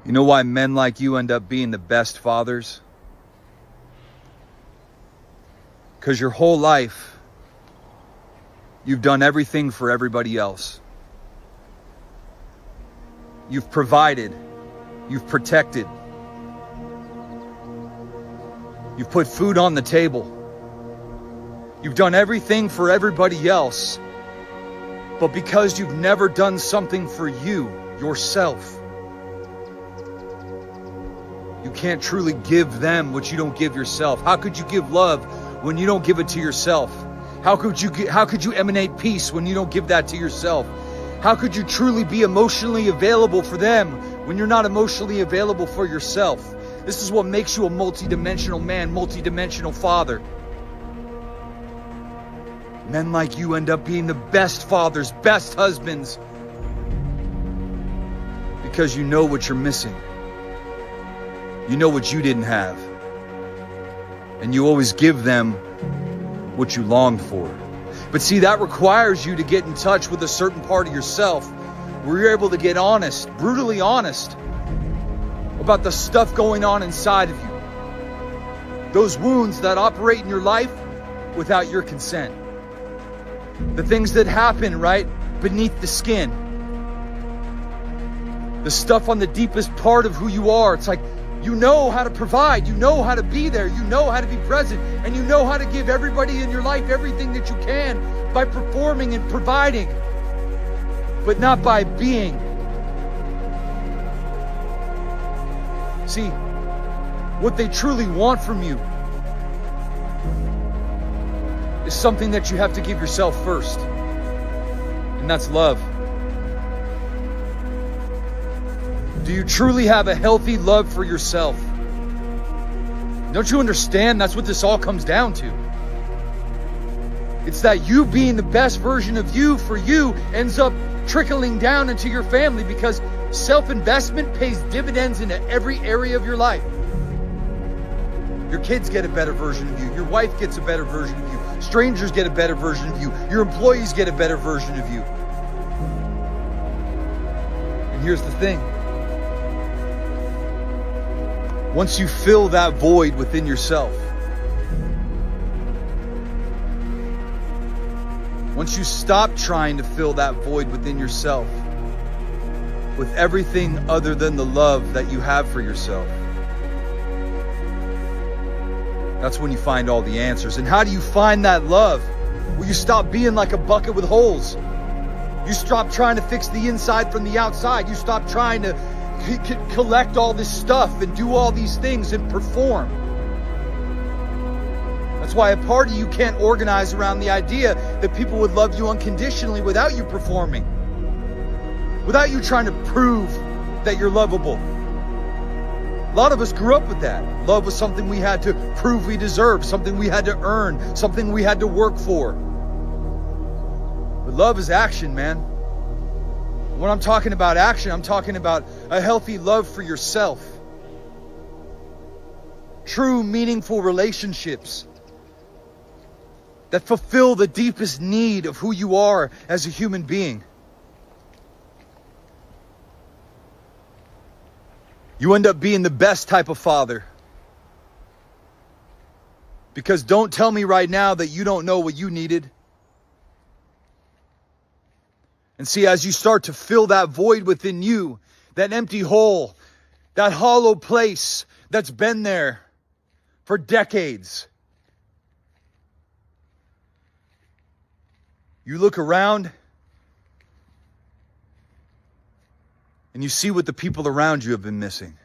You know why men like you end up being the best fathers? Because your whole life, you've done everything for everybody else. You've provided, you've protected, you've put food on the table. You've done everything for everybody else. But because you've never done something for you, yourself, you can't truly give them what you don't give yourself. How could you give love when you don't give it to yourself? How could you emanate peace when you don't give that to yourself? How could you truly be emotionally available for them when you're not emotionally available for yourself? This is what makes you a multidimensional man, multidimensional father. Men like you end up being the best fathers, best husbands, because you know what you're missing. You know what you didn't have. And you always give them what you longed for. But see, that requires you to get in touch with a certain part of yourself where you're able to get honest, brutally honest, about the stuff going on inside of you. Those wounds that operate in your life without your consent. The things that happen, right, beneath the skin. The stuff on the deepest part of who you are. It's like, you know how to provide, you know how to be there, you know how to be present, and you know how to give everybody in your life everything that you can by performing and providing, but not by being. See, what they truly want from you is something that you have to give yourself first, and that's love. Do you truly have a healthy love for yourself? Don't you understand? That's what this all comes down to. It's that you being the best version of you for you ends up trickling down into your family, because self-investment pays dividends into every area of your life. Your kids get a better version of you. Your wife gets a better version of you. Strangers get a better version of you. Your employees get a better version of you. And here's the thing. Once you fill that void within yourself, once you stop trying to fill that void within yourself with everything other than the love that you have for yourself, that's when you find all the answers. And how do you find that love? Well, you stop being like a bucket with holes. You stop trying to fix the inside from the outside. You stop trying to collect all this stuff and do all these things and perform. That's why a part of you can't organize around the idea that people would love you unconditionally without you performing, without you trying to prove that you're lovable. A lot of us grew up with that. Love was something we had to prove we deserved, something we had to earn, something we had to work for. But love is action, man. When I'm talking about action, I'm talking about a healthy love for yourself. True, meaningful relationships that fulfill the deepest need of who you are as a human being. You end up being the best type of father. Because don't tell me right now that you don't know what you needed. And see, as you start to fill that void within you, that empty hole, that hollow place that's been there for decades, you look around and you see what the people around you have been missing.